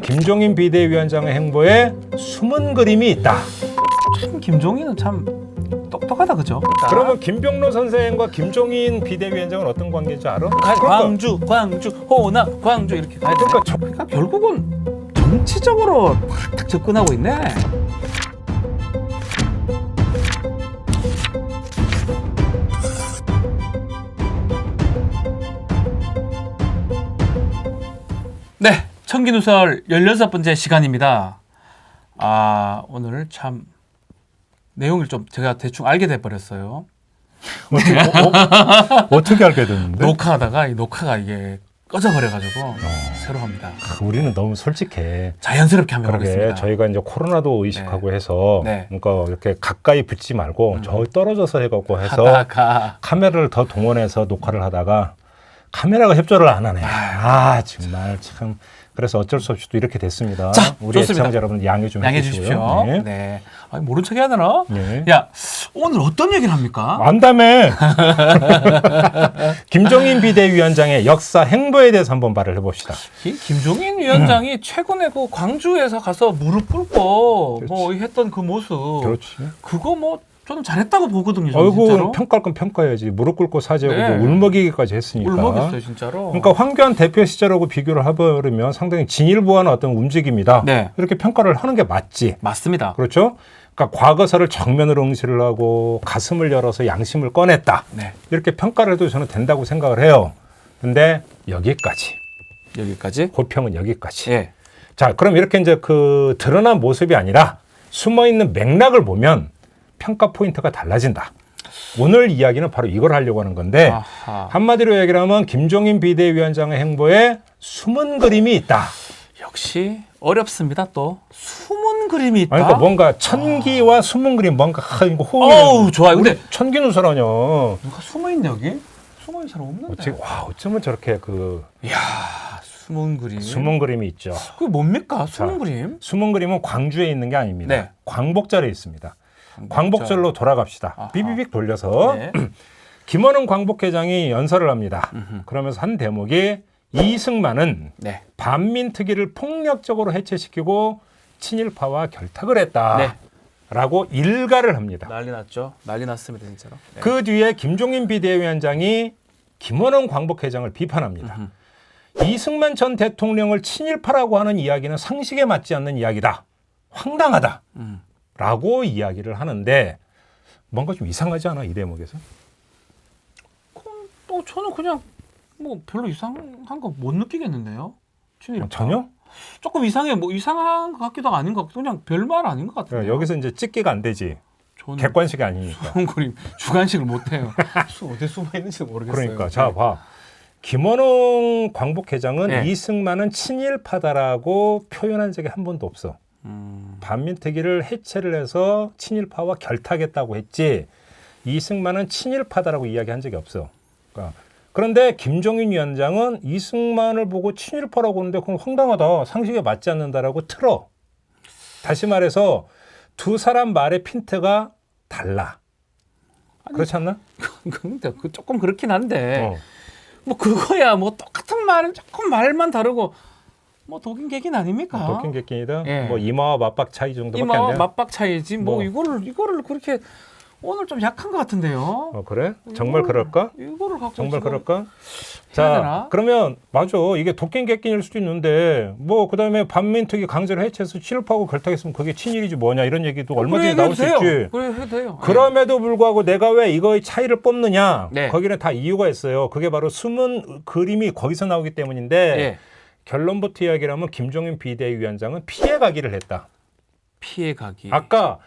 김종인 비대위원장의 행보에 숨은 그림이 있다. 참 김종인은 참 똑똑하다, 그죠? 그러면 김병로 선생과 김종인 비대위원장은 어떤 관계인지 알아? 광주, 호남, 광주 이렇게 가야 되네. 그러니까 결국은 정치적으로 탁탁 접근하고 있네. 네, 청기누설 16번째 시간입니다. 오늘 참 내용을 좀 제가 대충 알게 돼버렸어요. 어떻게 알게 됐는데? 녹화하다가 이 녹화가 이게 꺼져버려가지고 새로 합니다. 우리는 너무 솔직해. 자연스럽게 하면 그러게 하겠습니다. 저희가 이제 코로나도 의식하고 해서 네. 그러니까 이렇게 가까이 붙지 말고 저 떨어져서 해갖고 해서 하다가 카메라를 더 동원해서 녹화를 하다가 카메라가 협조를 안 하네. 정말 참. 그래서 어쩔 수 없이 또 이렇게 됐습니다. 자, 우리 좋습니다. 시청자 여러분 양해 좀 양해해 해주시고요. 주십시오. 네. 네. 모른 척 해야 되나? 네. 야, 오늘 어떤 얘기를 합니까? 안다며. 김종인 비대위원장의 역사 행보에 대해서 한번 말을 해봅시다. 김종인 위원장이 최근에 그 광주에서 가서 무릎 꿇고 그렇지. 뭐 했던 그 모습. 그렇지. 그거 뭐 저는 잘했다고 보거든요. 저는 어이구 진짜로. 평가할 건 평가해야지. 무릎 꿇고 사죄하고 네. 뭐 울먹이기까지 했으니까. 울먹였어요, 진짜로. 그러니까 황교안 대표 시절하고 비교를 해버리면 상당히 진일보한 어떤 움직임이다. 네. 이렇게 평가를 하는 게 맞지. 맞습니다. 그렇죠? 그러니까 과거사를 정면으로 응시를 하고 가슴을 열어서 양심을 꺼냈다. 네. 이렇게 평가를 해도 저는 된다고 생각을 해요. 근데 여기까지. 여기까지. 고평은 여기까지. 예. 자, 그럼 이렇게 이제 그 드러난 모습이 아니라 숨어 있는 맥락을 보면 평가 포인트가 달라진다. 오늘 이야기는 바로 이걸 하려고 하는 건데 아하. 한마디로 얘기를 하면 김종인 비대위원장의 행보에 숨은 그림이 있다. 역시 어렵습니다. 또 숨은 그림이 있다. 아니, 그러니까 뭔가 천기와 숨은 그림 뭔가 이거 호흡이 어우, 좋아요. 근데 천기 누설하냐. 누가 숨어 있네 여기? 숨어 있는 사람 없는데. 어쩌면 저렇게 그 이야, 숨은 그림. 숨은 그림이 있죠. 그게 뭡니까? 숨은 자, 그림? 숨은 그림은 광주에 있는 게 아닙니다. 네. 광복절에 있습니다. 광복절로 돌아갑시다. 아하. 삐비빅 돌려서 네. 김원흥 광복회장이 연설을 합니다. 그러면서 한 대목이 이승만은 네. 반민특위를 폭력적으로 해체시키고 친일파와 결탁을 했다. 네. 라고 일가를 합니다. 난리 났죠. 난리 났습니다, 진짜로. 네. 그 뒤에 김종인 비대위원장이 김원흥 광복회장을 비판합니다. 이승만 전 대통령을 친일파라고 하는 이야기는 상식에 맞지 않는 이야기다. 황당하다. 라고 이야기를 하는데 뭔가 좀 이상하지 않아? 이 대목에서? 또 저는 그냥 뭐 별로 이상한 거 못 느끼겠는데요. 친일파. 전혀? 조금 이상해. 뭐 이상한 것 같기도 아닌 것 같고 그냥 별말 아닌 것 같아요. 여기서 이제 찍기가 안 되지. 저는 객관식이 아니니까. 숨은 그림 주관식을 못 해요. 어디 숨어 있는지 모르겠어요. 그러니까 자 봐. 김원흥 광복회장은 네. 이승만은 친일파다라고 표현한 적이 한 번도 없어. 반민특위를 해체를 해서 친일파와 결탁했다고 했지 이승만은 친일파다라고 이야기한 적이 없어. 그러니까 그런데 김종인 위원장은 이승만을 보고 친일파라고 하는데 그건 황당하다. 상식에 맞지 않는다라고 틀어. 다시 말해서 두 사람 말의 핀트가 달라. 그렇지 않나? 근데 그 조금 그렇긴 한데 어. 뭐 그거야 뭐 똑같은 말은 조금 말만 다르고 뭐 독인 객인 아닙니까? 도킹 객긴이다. 예. 뭐 이마와 맞박 차이 정도밖에 안 이마 돼요. 맞박 차이지 뭐 뭐. 이거를 그렇게 오늘 좀 약한 것 같은데요. 그래? 정말 그럴까? 이거를 갖고 정말 지금 그럴까? 해야 자, 되나? 그러면 맞아. 이게 독갱 객긴일 수도 있는데 뭐 그다음에 반민특위 강제로 해체해서 친일파하고 결탁했으면 그게 친일이지 뭐냐 이런 얘기도 얼마 전에 나올 수 있지. 그래 해도 돼요. 그럼에도 불구하고 내가 왜 이거의 차이를 뽑느냐? 네. 거기는 다 이유가 있어요. 그게 바로 숨은 그림이 거기서 나오기 때문인데 예. 결론부터 이야기를 하면 김종인 비대위원장은 피해가기를 했다. 피해가기. 아까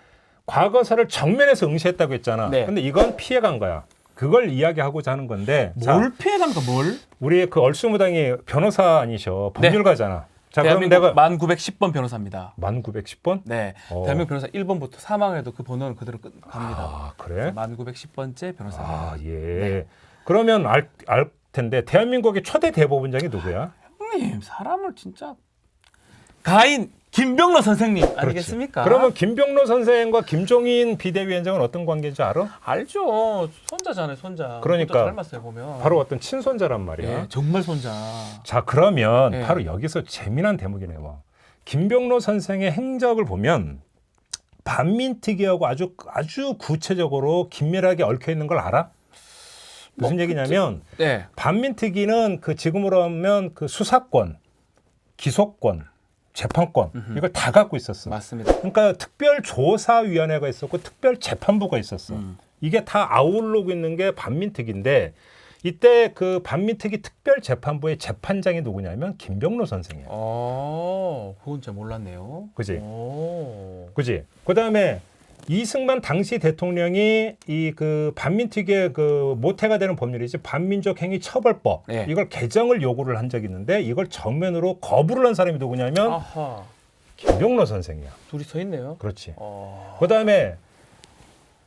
과거사를 정면에서 응시했다고 했잖아. 네. 근데 이건 피해간 거야. 그걸 이야기하고자 하는 건데 뭘 피해갑니까? 뭘? 우리 그 얼수무당이 변호사 아니셔. 법률가잖아. 자, 그럼 대한민국 내가 1910번 변호사입니다. 1910번? 네. 어. 대한민국 변호사 1번부터 사망해도 그 번호는 그대로 갑니다. 아, 그래? 1910번째 변호사입니다. 아, 예. 네. 그러면 알 텐데 대한민국의 초대 대법원장이 누구야? 형님, 사람을 진짜 가인 김병로 선생님 아니겠습니까? 그러면 김병로 선생과 김종인 비대위원장은 어떤 관계인지 알아? 알죠. 손자잖아요, 손자. 그러니까. 손자 닮았어요, 보면. 바로 어떤 친손자란 말이야. 예, 정말 손자. 자, 그러면 예. 바로 여기서 재미난 대목이네요. 김병로 선생의 행적을 보면 반민특위하고 아주 구체적으로 긴밀하게 얽혀 있는 걸 알아? 무슨 얘기냐면 네. 반민특위는 그 지금으로 하면 그 수사권, 기소권, 재판권 이걸 다 갖고 있었어. 맞습니다. 그러니까 특별조사위원회가 있었고 특별재판부가 있었어. 이게 다 아우르고 있는 게 반민특위인데 이때 그 반민특위 특별재판부의 재판장이 누구냐면 김병로 선생이야. 그건 잘 몰랐네요. 그지? 그지? 그다음에 이승만 당시 대통령이 이 그 반민특위의 그 모태가 되는 법률이지 반민족 행위 처벌법 네. 이걸 개정을 요구를 한 적이 있는데 이걸 정면으로 거부를 한 사람이 누구냐면 아하. 김병로 선생이야. 둘이 서 있네요. 그렇지. 그다음에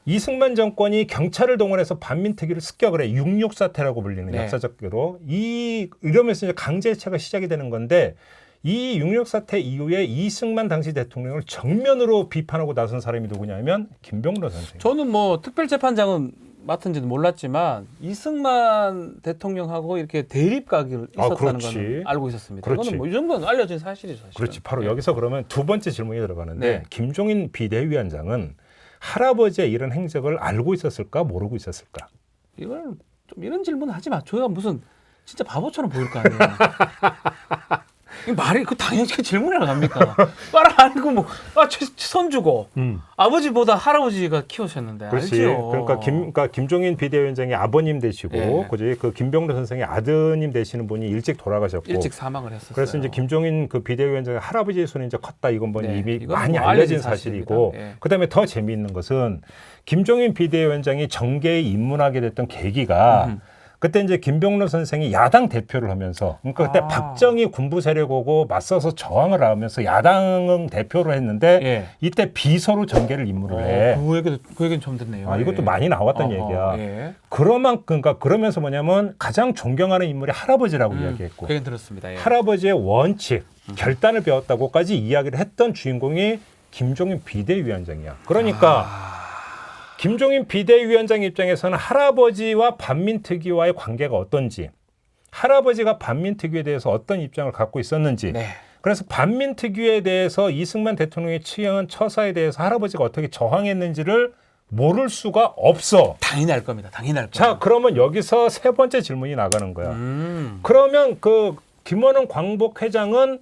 이승만 정권이 경찰을 동원해서 반민특위를 습격을 해. 6.6 사태라고 불리는 네. 역사적으로 이러면서 이제 강제 해체가 시작이 되는 건데 이 6.6 사태 이후에 이승만 당시 대통령을 정면으로 비판하고 나선 사람이 누구냐면 김병로 선생. 저는 뭐 특별재판장은 맡은지는 몰랐지만 이승만 대통령하고 이렇게 대립각이 있었다는 그렇지. 건 알고 있었습니다. 그렇지. 이거는 뭐 이 정도는 알려진 사실이죠. 사실은. 그렇지. 바로 네. 여기서 그러면 두 번째 질문이 들어가는데 네. 김종인 비대위원장은 할아버지의 이런 행적을 알고 있었을까 모르고 있었을까? 이걸 좀 이런 질문을 하지 마. 저희가 무슨 진짜 바보처럼 보일 거 아니에요. 이 말이 그 당연히 질문이라 갑니까? 말을 아니고 뭐 손주고 아버지보다 할아버지가 키우셨는데 그렇지. 알죠. 그러니까 김종인 비대위원장의 아버님 되시고, 예. 그지? 그 김병로 선생의 아드님 되시는 분이 일찍 돌아가셨고, 일찍 사망을 했었어요. 그래서 이제 김종인 그 비대위원장의 할아버지의 손이 이제 컸다. 이건 뭐 네, 이미 이건 많이 뭐 알려진 알려진 사실이고, 사실입니다. 예. 그다음에 더 재미있는 것은 김종인 비대위원장이 정계에 입문하게 됐던 계기가. 그때 이제 김병로 선생이 야당 대표를 하면서 그러니까 그때 박정희 군부 세력하고 맞서서 저항을 하면서 야당 대표를 했는데 예. 이때 비서로 정계를 입문을 해. 그 얘기는 처음 듣네요. 이것도 예. 많이 나왔던 얘기야. 예. 그러니까 그러면서 뭐냐면 가장 존경하는 인물이 할아버지라고 이야기했고 그 얘기는 들었습니다. 예. 할아버지의 원칙, 결단을 배웠다고까지 이야기를 했던 주인공이 김종인 비대위원장이야. 그러니까 김종인 비대위원장 입장에서는 할아버지와 반민특위와의 관계가 어떤지, 할아버지가 반민특위에 대해서 어떤 입장을 갖고 있었는지, 네. 그래서 반민특위에 대해서 이승만 대통령의 취한 처사에 대해서 할아버지가 어떻게 저항했는지를 모를 수가 없어. 당연히 알 겁니다. 당연히 알 겁니다. 자, 그러면 여기서 세 번째 질문이 나가는 거야. 그러면 그 김원흥 광복회장은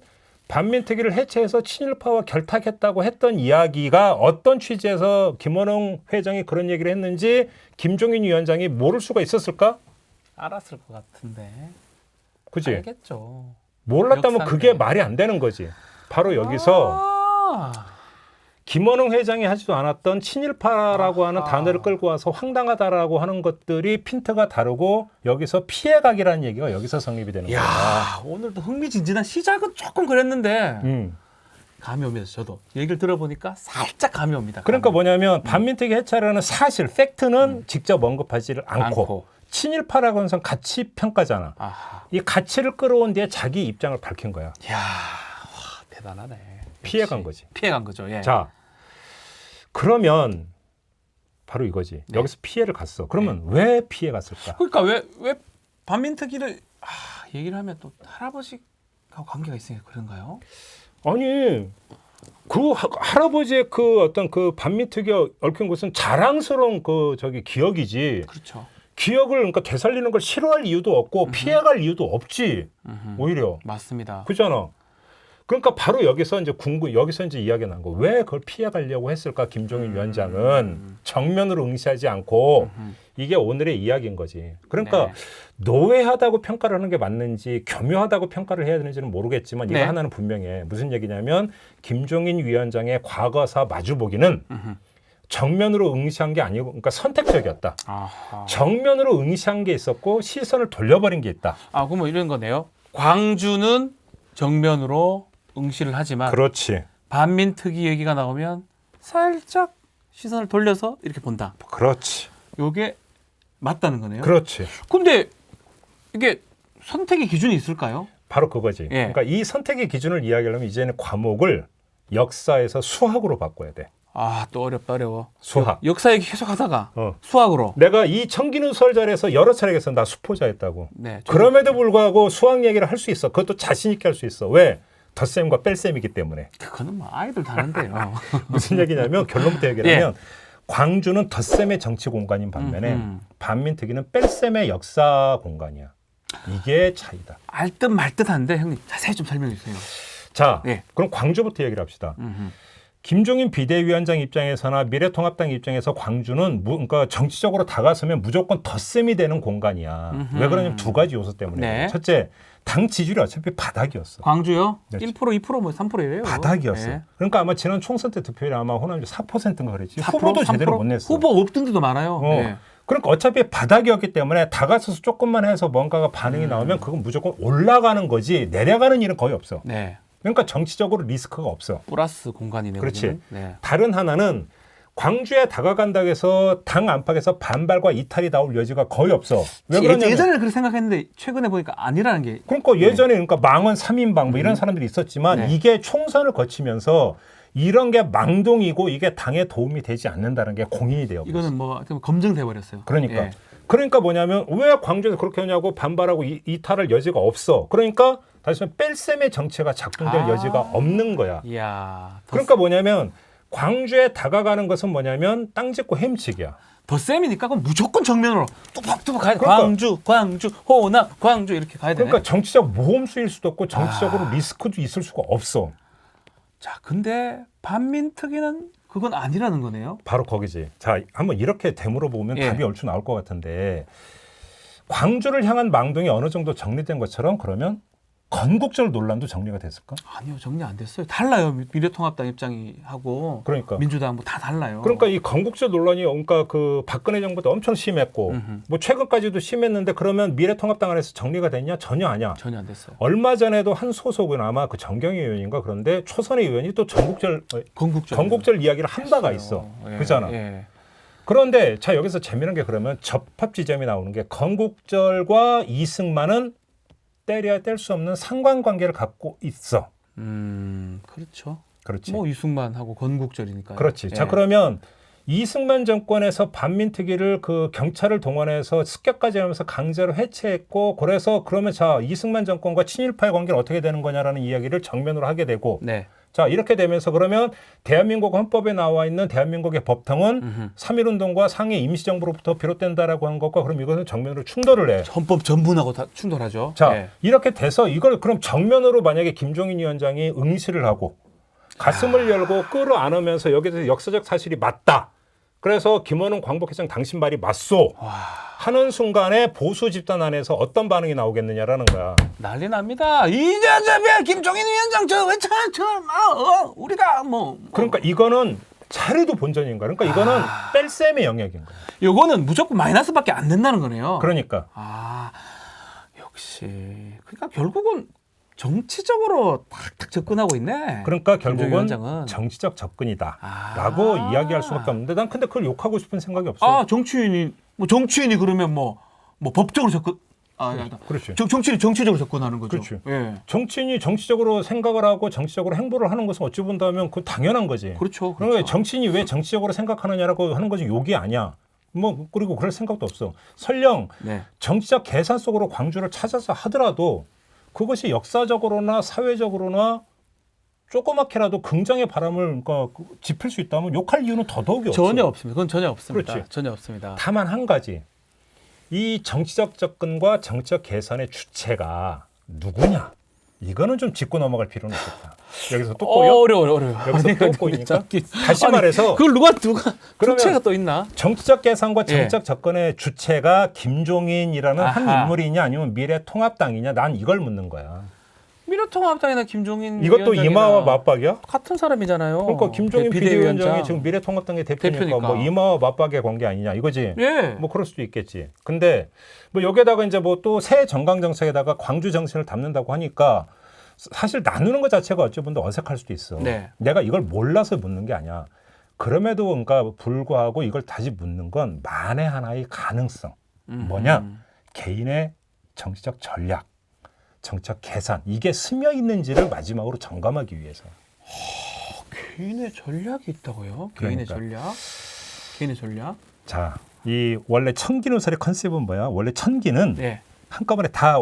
반민특위를 해체해서 친일파와 결탁했다고 했던 이야기가 어떤 취지에서 김원흥 회장이 그런 얘기를 했는지 김종인 위원장이 모를 수가 있었을까? 알았을 것 같은데. 그지? 알겠죠. 몰랐다면 역사인데. 그게 말이 안 되는 거지. 바로 여기서 김원흥 회장이 하지도 않았던 친일파라고 하는 단어를 끌고 와서 황당하다라고 하는 것들이 핀트가 다르고 여기서 피해각이라는 얘기가 여기서 성립이 되는 거야. 오늘도 흥미진진한 시작은 조금 그랬는데 감이 옵니다. 저도 얘기를 들어보니까 살짝 감이 옵니다. 그러니까 뭐냐면 반민특위 해체라는 사실, 팩트는 직접 언급하지를 않고 친일파라고 하는 건 가치 평가잖아. 아하. 이 가치를 끌어온 뒤에 자기 입장을 밝힌 거야. 이야, 와, 대단하네. 피해간 거지. 피해간 거죠. 예. 자, 그러면 바로 이거지. 여기서 피해를 갔어. 그러면 왜 피해 갔을까? 그러니까 왜 반민특위를 얘기를 하면 또 할아버지가 관계가 있으니까 그런가요? 아니, 그 할아버지의 그 어떤 그 반민특위 얽힌 것은 자랑스러운 그 기억이지. 그렇죠. 기억을 그러니까 되살리는 걸 싫어할 이유도 없고 피해갈 이유도 없지. 오히려. 맞습니다. 그잖아. 그러니까 바로 여기서 이제 이야기가 난 거. 왜 그걸 피해가려고 했을까? 김종인 위원장은 정면으로 응시하지 않고 이게 오늘의 이야기인 거지. 그러니까 네. 노회하다고 평가를 하는 게 맞는지 교묘하다고 평가를 해야 되는지는 모르겠지만 이거 하나는 분명해. 무슨 얘기냐면 김종인 위원장의 과거사 마주보기는 정면으로 응시한 게 아니고 그러니까 선택적이었다. 아하. 정면으로 응시한 게 있었고 시선을 돌려버린 게 있다. 그럼 뭐 이런 거네요. 광주는 정면으로 응시를 하지만 그렇지. 반민특위 얘기가 나오면 살짝 시선을 돌려서 이렇게 본다. 그렇지. 요게 맞다는 거네요. 그렇지. 근데 이게 선택의 기준이 있을까요? 바로 그거지. 예. 그러니까 이 선택의 기준을 이야기하려면 이제는 과목을 역사에서 수학으로 바꿔야 돼. 또 어려워. 수학. 역사 얘기 계속 하다가 어. 수학으로. 내가 이 청기누 설전에서 여러 차례 해서 나 수포자였다고. 네. 그럼에도 불구하고 수학 얘기를 할 수 있어. 그것도 자신 있게 할 수 있어. 왜? 덧셈과 뺄셈이기 때문에. 그거는 뭐 아이들 다른데요. 무슨 얘기냐면 결론부터 얘기하면 광주는 덧셈의 정치 공간인 반면에 반민특위는 뺄셈의 역사 공간이야. 이게 차이다. 알 듯 말 듯한데 형님 자세히 좀 설명해 주세요. 자, 예. 그럼 광주부터 얘기를 합시다. 김종인 비대위원장 입장에서나 미래통합당 입장에서 광주는 그러니까 정치적으로 다가서면 무조건 덧셈이 되는 공간이야. 왜 그러냐면 두 가지 요소 때문에. 네. 첫째, 당 지지율이 어차피 바닥이었어. 광주요? 네. 1%, 2%, 뭐 3%예요. 바닥이었어. 네. 그러니까 아마 지난 총선 때 득표율이 아마 호남이 4%인가 그랬지. 4%, 후보도 제대로 3%? 못 냈어. 후보 없던 데도 많아요. 네. 그러니까 어차피 바닥이었기 때문에 다가서서 조금만 해서 뭔가가 반응이 나오면 그건 무조건 올라가는 거지 내려가는 일은 거의 없어. 네. 그러니까 정치적으로 리스크가 없어. 플러스 공간이네요. 그렇지. 그거는. 네. 다른 하나는 광주에 다가간다고 해서 당 안팎에서 반발과 이탈이 나올 여지가 거의 없어. 왜 그러냐면 예전에 그렇게 생각했는데 최근에 보니까 아니라는 게. 그러니까 예전에 그러니까 망원 3인방 뭐 이런 사람들이 있었지만 네. 이게 총선을 거치면서 이런 게 망동이고 이게 당에 도움이 되지 않는다는 게 공인이 되어 버렸어. 이거는 뭐 검증돼 버렸어요. 그러니까 예. 그러니까 뭐냐면 왜 광주에서 그렇게 하냐고 반발하고 이탈할 여지가 없어. 그러니까 다시 말해 뺄셈의 정체가 작동될 여지가 없는 거야. 이야. 그러니까 뭐냐면 광주에 다가가는 것은 뭐냐면 땅 짚고 햄치기야. 더 쌤이니까 그럼 무조건 정면으로 뚜벅뚜벅 가야 돼. 그러니까- 광주, 호남, 광주 이렇게 가야 되네. 그러니까 정치적 모험수일 수도 없고 정치적으로 리스크도 있을 수가 없어. 자, 근데 반민특위는 그건 아니라는 거네요. 바로 거기지. 자, 한번 이렇게 되물어 보면 예. 답이 얼추 나올 것 같은데 광주를 향한 망동이 어느 정도 정리된 것처럼 그러면 건국절 논란도 정리가 됐을까? 아니요, 정리 안 됐어요. 달라요. 미래통합당 입장이 하고 그러니까. 민주당 뭐 다 달라요. 그러니까 이 건국절 논란이 그러니까 그 박근혜 정부 때 엄청 심했고 뭐 최근까지도 심했는데 그러면 미래통합당 안에서 정리가 됐냐? 전혀 아니야. 전혀 안 됐어요. 얼마 전에도 한 소속은 아마 그 정경희 의원인가 그런데 초선의 의원이 또 건국절 이야기를 한 바가 있어. 예, 그잖아. 예. 그런데 자 여기서 재미난 게 그러면 접합 지점이 나오는 게 건국절과 이승만은 때려야 뗄 수 없는 상관관계를 갖고 있어. 그렇죠. 그렇지. 뭐 이승만하고 건국절이니까요. 그렇지. 예. 자 그러면 이승만 정권에서 반민특위를 그 경찰을 동원해서 습격까지 하면서 강제로 해체했고 그래서 그러면 자 이승만 정권과 친일파의 관계는 어떻게 되는 거냐라는 이야기를 정면으로 하게 되고 네. 자 이렇게 되면서 그러면 대한민국 헌법에 나와 있는 대한민국의 법통은 3.1운동과 상해 임시정부로부터 비롯된다라고 한 것과 그럼 이것은 정면으로 충돌을 해. 헌법 전문하고 다 충돌하죠. 자 예. 이렇게 돼서 이걸 그럼 정면으로 만약에 김종인 위원장이 응시를 하고 가슴을 열고 끌어안으면서 여기서 역사적 사실이 맞다. 그래서 김원훈 광복회장 당신 말이 맞소. 하는 순간에 보수 집단 안에서 어떤 반응이 나오겠느냐라는 거야. 난리 납니다. 이재섭이 김종인 위원장 우리가 뭐 그러니까 이거는 차례도 본전인 거야. 그러니까 이거는 뺄셈의 영역인 거야. 요거는 무조건 마이너스밖에 안 된다는 거네요. 그러니까 역시 그러니까 결국은 정치적으로 탁탁 접근하고 있네. 그러니까 김종인 결국은 위원장은. 정치적 접근이다라고 이야기할 수밖에 없는데 난 근데 그걸 욕하고 싶은 생각이 없어. 정치인이 그러면 뭐 법적으로 접근 그렇지. 정치인이 정치적으로 접근하는 거죠. 그렇지. 예. 정치인이 정치적으로 생각을 하고 정치적으로 행보를 하는 것은 어찌 본다면 그 당연한 거지. 그렇죠. 그러니까 정치인이 왜 정치적으로 생각하느냐라고 하는 것이 욕이 아니야. 뭐 그리고 그럴 생각도 없어. 설령 네. 정치적 계산 속으로 광주를 찾아서 하더라도 그것이 역사적으로나 사회적으로나 조그맣게라도 긍정의 바람을 그러니까 짚을 수 있다면 욕할 이유는 더더욱이 없어. 전혀 없습니다. 그건 전혀 없습니다. 그렇지. 전혀 없습니다. 다만 한 가지. 이 정치적 접근과 정치적 계산의 주체가 누구냐? 이거는 좀 짚고 넘어갈 필요는 있겠다. 여기서 또 꼬여? 어려워. 여기서 또 꼬이니까? 다시 말해서 그걸 누가 그러면 주체가 또 있나? 정치적 계산과 정치적 접근의 주체가 김종인이라는 한 아하. 인물이냐 아니면 미래통합당이냐 난 이걸 묻는 거야. 미래통합당이나 김종인 이것도 위원장이나 이마와 맞박이야? 같은 사람이잖아요. 그러니까 김종인 비대위원장. 비대위원장이 지금 미래통합당의 대표니까 대표니까. 뭐 이마와 맞박의 관계 아니냐 이거지. 예. 뭐 그럴 수도 있겠지. 근데 뭐 여기에다가 이제 뭐 또 새 정강 정책에다가 광주 정신을 담는다고 하니까 사실 나누는 것 자체가 어찌 보면 어색할 수도 있어. 네. 내가 이걸 몰라서 묻는 게 아니야. 그럼에도 그러니까 불구하고 이걸 다시 묻는 건 만에 하나의 가능성. 뭐냐? 개인의 정치적 전략, 정치적 계산 이게 스며 있는지를 마지막으로 점검하기 위해서. 개인의 전략이 있다고요? 개인의 그러니까. 전략? 개인의 전략? 자, 이 원래 천기누설의 컨셉은 뭐야? 원래 천기는 네. 한꺼번에 다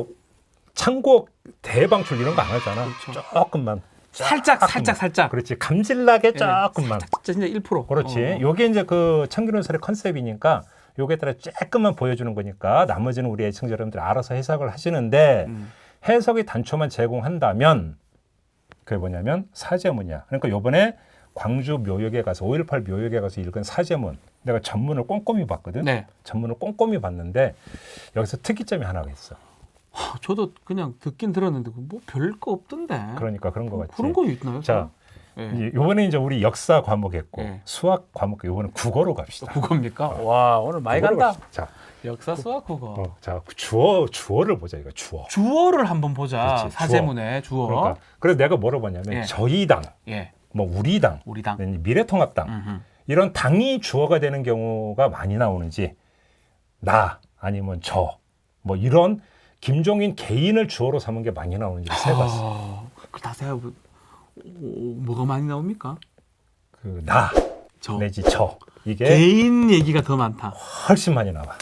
창고 대방출 이런 거 안 하잖아. 그렇죠. 조금만. 살짝. 그렇지. 감질나게 예, 조금만. 진짜 1%. 그렇지. 요게 이제 그 청기론설의 컨셉이니까 요게 따라 조금만 보여주는 거니까 나머지는 우리 애청자 여러분들이 알아서 해석을 하시는데 해석의 단초만 제공한다면 그게 뭐냐면 사제문이야. 그러니까 요번에 광주 묘역에 가서 5.18 묘역에 가서 읽은 사제문 내가 전문을 꼼꼼히 봤거든. 네. 전문을 꼼꼼히 봤는데 여기서 특이점이 하나가 있어. 저도 그냥 듣긴 들었는데 뭐 별거 없던데. 그러니까 그런 거 같지. 그런 거 있나요? 자, 예. 요번에 이제 우리 역사 과목 했고 예. 수학 과목 요번에 국어로 갑시다. 국어입니까? 와, 오늘 많이 국어로 간다. 갑시다. 자, 역사, 수학, 국어. 자 주어를 보자 이거 주어. 주어를 한번 보자. 그렇지, 사제문의 주어. 그러니까 그래서 내가 뭐라고 봤냐면 예. 저희 당, 예. 뭐 우리 당, 우리 당. 미래통합당 음흠. 이런 당이 주어가 되는 경우가 많이 나오는지 나 아니면 저 뭐 이런 김종인 개인을 주어로 삼은 게 많이 나오는지 세봤어. 그 다 세고 뭐가 많이 나옵니까? 그 나 저. 내지 저 이게 개인 얘기가 더 많다. 훨씬 많이 나와.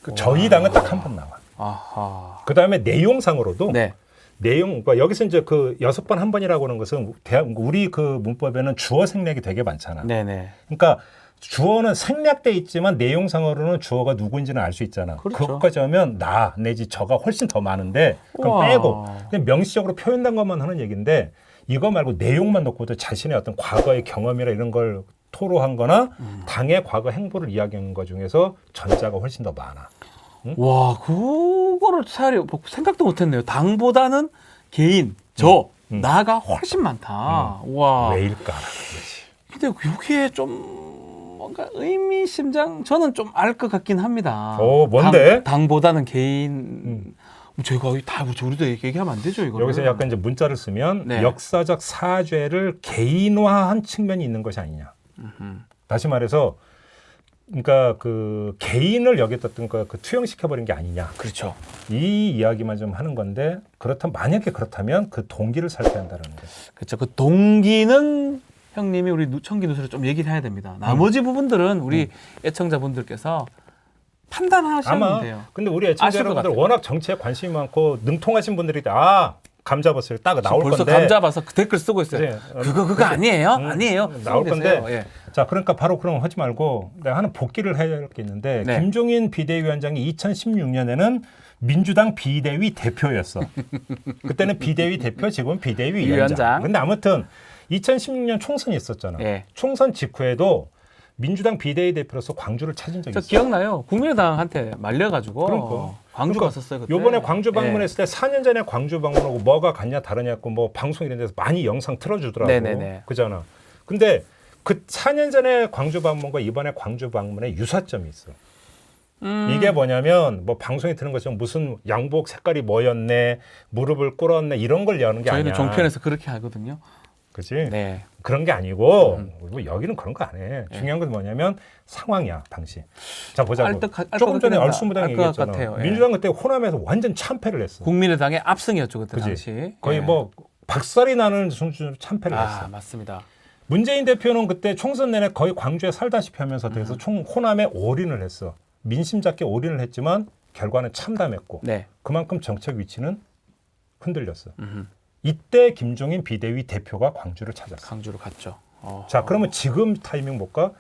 그 저희 당은 딱 한 번 나와. 아하. 그 다음에 내용상으로도 네. 그러니까 여기서 이제 그 6번 한 번이라고 하는 것은 우리 그 문법에는 주어 생략이 되게 많잖아. 네네. 그러니까 주어는 생략돼 있지만 내용상으로는 주어가 누구인지는 알 수 있잖아. 그렇죠. 그것까지 하면 나 내지 저가 훨씬 더 많은데 그럼 우와. 빼고 그냥 명시적으로 표현된 것만 하는 얘기인데 이거 말고 내용만 놓고도 자신의 어떤 과거의 경험이나 이런 걸 토로한 거나 당의 과거 행보를 이야기하는 것 중에서 전자가 훨씬 더 많아. 와, 그거를 차라리 생각도 못했네요. 당보다는 개인, 저, 나가 훨씬 많다. 와. 왜일까라는 거지. 근데 여기에 좀 뭔가 의미심장 저는 좀 알 것 같긴 합니다. 뭔데? 당보다는 개인. 제가 다 우리도 얘기하면 안 되죠, 이거. 여기서 약간 이제 문자를 쓰면 네. 역사적 사죄를 개인화한 측면이 있는 것이 아니냐. 다시 말해서 그러니까 그 개인을 여겼던 거 그 투영시켜 버린 게 아니냐. 그렇죠. 이 이야기만 좀 하는 건데 그렇다면 만약에 그렇다면 그 동기를 살펴야 한다는 거예요. 그렇죠. 그 동기는 형님이 우리 청기 누수를 좀 얘기를 해야 됩니다. 나머지 부분들은 우리 애청자분들께서 판단하시면 아마 돼요. 근데 우리 애청자 아실 것 여러분들 같아요. 워낙 정치에 관심이 많고 능통하신 분들이 감 잡았어요. 딱 나올 벌써 건데. 감 잡아서 그 댓글 쓰고 있어요. 그치. 그거 아니에요? 아니에요. 나올 건데. 예. 자, 그러니까 바로 그런 거 하지 말고 내가 하는 복귀를 해야 할 게 있는데 네. 김종인 비대위원장이 2016년에는 민주당 비대위 대표였어. 그때는 비대위 대표, 지금 비대위 위원장. 근데 아무튼 2016년 총선이 있었잖아. 예. 총선 직후에도 민주당 비대위 대표로서 광주를 찾은 적이 저 있어. 기억나요. 국민의당한테 말려가지고 그러니까. 광주 그러니까 갔었어요. 그때. 요번에 광주 방문했을 예. 때 4년 전에 광주 방문하고 뭐가 같냐 다르냐고 뭐 방송 이런 데서 많이 영상 틀어주더라고. 네네네. 그잖아. 근데 그 4년 전에 광주 방문과 이번에 광주 방문에 유사점이 있어. 이게 뭐냐면 뭐 방송에 드는 것처럼 무슨 양복 색깔이 뭐였네, 무릎을 꿇었네 이런 걸 여는 게 저희는 아니야. 종편에서 그렇게 하거든요. 그지? 네. 그런 게 아니고 뭐 여기는 그런 거 안 해. 중요한 건 뭐냐면 상황이야 당시. 자 보자고. 조금 전에 얼순무당 얘기했잖아. 같아요. 예. 민주당 그때 호남에서 완전 참패를 했어. 국민의당의 압승이었죠 그때 그지? 당시. 거의 예. 뭐 박살이 나는 수준으로 참패를 했어. 맞습니다. 문재인 대표는 그때 총선 내내 거의 광주에 살다시피 하면서 대해서 호남에 올인을 했어. 민심 잡게 올인을 했지만 결과는 참담했고 네. 그만큼 정책 위치는 흔들렸어. 이때 김종인 비대위 대표가 광주를 찾았어. 광주로 갔죠. 자, 그러면 지금 타이밍 볼까?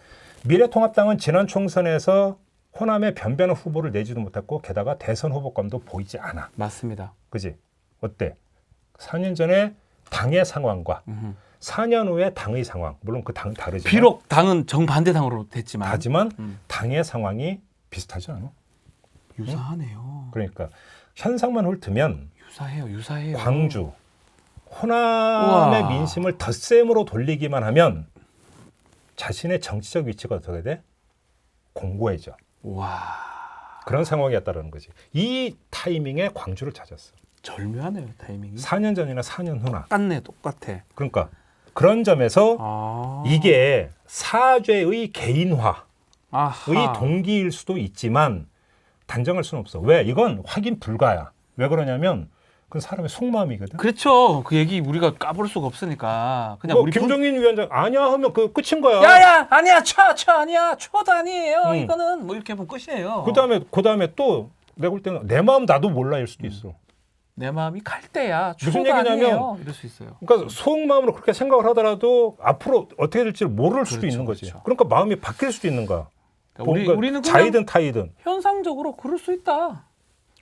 미래통합당은 지난 총선에서 호남에 변변한 후보를 내지도 못했고 게다가 대선 후보감도 보이지 않아. 맞습니다. 그지? 어때? 4년 전에 당의 상황과 4년 후에 당의 상황. 물론 그 당은 다르지만 비록 당은 정반대 당으로 됐지만 하지만 당의 상황이 비슷하지 않아? 유사하네요. 그러니까 현상만 훑으면 유사해요. 광주, 호남의 우와. 민심을 덧셈으로 돌리기만 하면 자신의 정치적 위치가 어떻게 돼? 공고해져. 와, 그런 상황이었다는 거지. 이 타이밍에 광주를 찾았어. 절묘하네요 타이밍이. 4년 전이나 4년 후나. 똑같아. 그러니까 그런 점에서 이게 사죄의 개인화의 아하. 동기일 수도 있지만 단정할 수는 없어. 왜? 이건 확인 불가야. 왜 그러냐면 그건 사람의 속마음이거든. 그렇죠. 그 얘기 우리가 까볼 수가 없으니까 그냥 뭐 우리 김종인 위원장 아니야 하면 그 끝인 거야. 야야 아니야 쳐 아니야 초도 아니에요. 응. 이거는 뭐 이렇게 하면 끝이에요. 그다음에 또 내가 볼 때는 내 마음 나도 몰라일 수도 있어. 내 마음이 갈 때야 무슨 추가 얘기냐면 아니에요. 이럴 수 있어요. 그러니까 속마음으로 그렇게 생각을 하더라도 앞으로 어떻게 될지 모를 수도 그렇죠, 있는 거지. 그렇죠. 그러니까 마음이 바뀔 수도 있는 거야. 그러니까 우리는 그냥 자이든 타이든. 현상적으로 그럴 수 있다.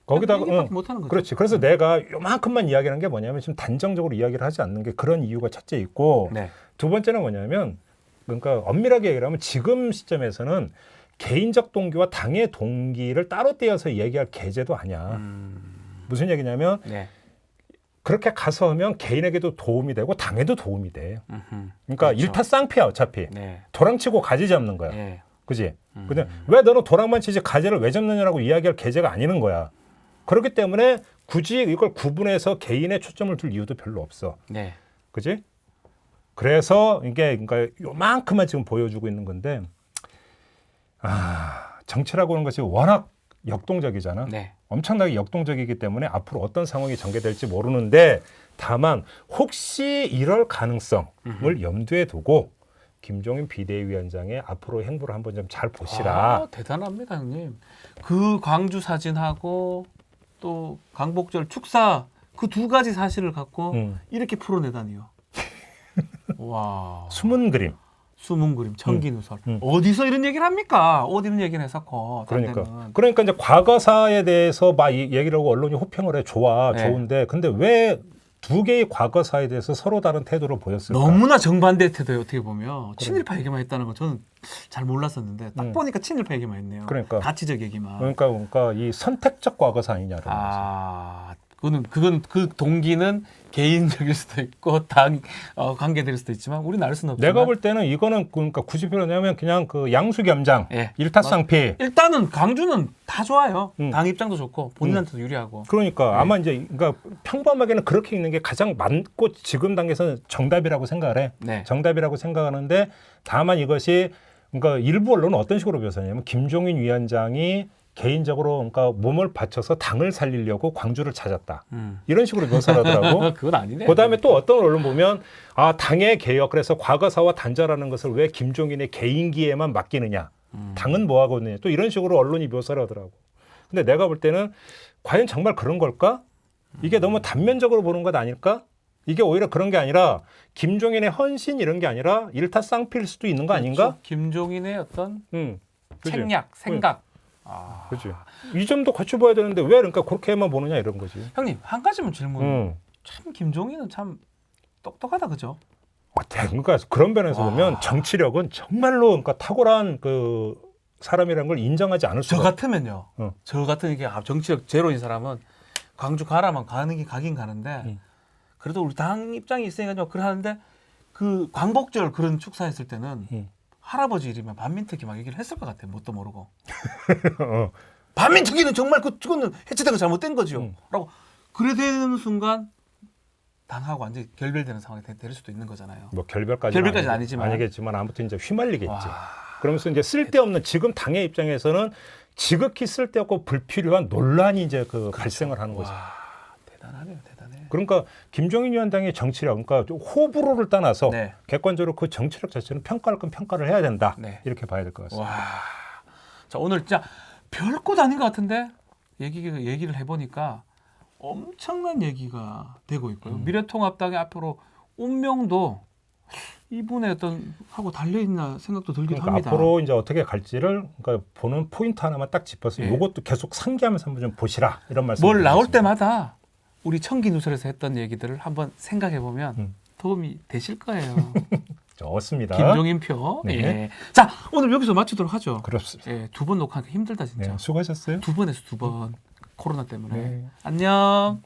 거기다가 얘기밖에 못하는 거죠. 그렇지. 그래서 내가 요만큼만 이야기하는 게 뭐냐면 지금 단정적으로 이야기를 하지 않는 게 그런 이유가 첫째 있고 네. 두 번째는 뭐냐면 그러니까 엄밀하게 얘기를 하면 지금 시점에서는 개인적 동기와 당의 동기를 따로 떼어서 이야기할 계제도 아니야. 무슨 얘기냐면 네. 그렇게 가서 하면 개인에게도 도움이 되고 당에도 도움이 돼. 그러니까 그렇죠. 일타쌍피야 어차피. 네. 도랑치고 가지 잡는 거야. 네. 그지? 근데 왜 너는 도랑만 치지 가지를 왜 잡느냐라고 이야기할 계제가 아니는 거야. 그렇기 때문에 굳이 이걸 구분해서 개인의 초점을 둘 이유도 별로 없어. 네. 그지? 그래서 이게 그러니까 요만큼만 지금 보여주고 있는 건데 정치라고 하는 것이 워낙 역동적이잖아. 네. 엄청나게 역동적이기 때문에 앞으로 어떤 상황이 전개될지 모르는데 다만 혹시 이럴 가능성을 염두에 두고 김종인 비대위원장의 앞으로 행보를 한번 좀 잘 보시라. 대단합니다, 형님. 그 광주 사진하고 또 광복절 축사 그 두 가지 사실을 갖고 이렇게 풀어내다니요. 와. 숨은 그림. 숨은 그림, 청기누설. 어디서 이런 얘기를 합니까? 옷 입는 얘기는 했었고. 그러니까 이제 과거사에 대해서 막 얘기를 하고 언론이 호평을 해. 좋아. 네. 좋은데 근데 왜 두 개의 과거사에 대해서 서로 다른 태도를 보였을까? 너무나 정반대 태도예요. 어떻게 보면 친일파 얘기만 했다는 건 저는 잘 몰랐었는데 딱 보니까 친일파 얘기만 했네요. 그러니까. 가치적 얘기만. 그러니까 이 선택적 과거사 아니냐라는 거지. 그건 그 동기는 개인적일 수도 있고 당 관계될 수도 있지만 우리는 알 수는 없지만 내가 볼 때는 이거는 그러니까 굳이 표현하면 그냥 그 양수겸장, 예. 일타쌍피. 일단은 광주는 다 좋아요. 당 입장도 좋고 본인한테도 유리하고. 그러니까 아마 이제 그러니까 평범하게는 그렇게 읽는 게 가장 맞고 지금 단계에서는 정답이라고 생각을 해. 네. 정답이라고 생각하는데 다만 이것이 그러니까 일부 언론은 어떤 식으로 묘사하냐면 김종인 위원장이 개인적으로 그러니까 몸을 바쳐서 당을 살리려고 광주를 찾았다. 이런 식으로 묘사를 하더라고. 그건 아니네. 그다음에 또 어떤 언론 보면 당의 개혁 그래서 과거사와 단절하는 것을 왜 김종인의 개인기에만 맡기느냐. 당은 뭐 하고 있느냐. 또 이런 식으로 언론이 묘사를 하더라고. 근데 내가 볼 때는 과연 정말 그런 걸까? 이게 너무 단면적으로 보는 것 아닐까? 이게 오히려 그런 게 아니라 김종인의 헌신 이런 게 아니라 일타쌍피일 수도 있는 거 아닌가? 그렇죠. 김종인의 어떤 그치? 책략, 생각. 그렇지. 이 점도 같이 봐야 되는데 왜 그러니까 그렇게만 보느냐 이런 거지. 형님 한 가지만 질문. 참 김종인은 참 똑똑하다 그죠? 그러니까 그런 면에서 보면 정치력은 정말로 그러니까 탁월한 그 사람이라는 걸 인정하지 않을 수가. 저 같으면요. 저 같은 이게 정치력 제로인 사람은 광주 가라면 가긴 가는데 그래도 우리 당 입장이 있으니까 그래 하는데 그 광복절 그런 축사했을 때는 할아버지 이름이면 반민특위 막 얘기를 했을 것 같아요. 뭣도 모르고. 반민특위는 정말 그거는 해체된 거 잘못된 거죠. 라고 그래 되는 순간 당하고 완전히 결별되는 상황이 될 수도 있는 거잖아요. 뭐 결별까지는 아니겠지만 아무튼 이제 휘말리겠지. 그러면서 이제 쓸데없는 지금 당의 입장에서는 지극히 쓸데없고 불필요한 논란이 이제 발생을 하는 거죠. 대단하네요, 대단해. 그러니까 김종인 위원장의 정치력, 그러니까 호불호를 떠나서 네. 객관적으로 그 정치력 자체는 평가할 건 평가를 해야 된다. 네. 이렇게 봐야 될 것 같습니다. 자 오늘 진짜 별것 아닌 것 같은데 얘기를 해보니까 엄청난 얘기가 되고 있고요. 미래통합당의 앞으로 운명도 이분의 어떤 하고 달려있나 생각도 들기도 그러니까 합니다. 앞으로 이제 어떻게 갈지를 그러니까 보는 포인트 하나만 딱 짚어서 이것도 계속 상기하면서 한번 좀 보시라 이런 말씀. 뭘 나올 때마다 우리 청기누설에서 했던 얘기들을 한번 생각해 보면 도움이 되실 거예요. 좋습니다. 김종인 표. 네. 예. 자 오늘 여기서 마치도록 하죠. 그렇습니다. 예, 2번 녹화하니까 힘들다 진짜. 네, 수고하셨어요. 2번에서 2번 코로나 때문에. 네. 안녕.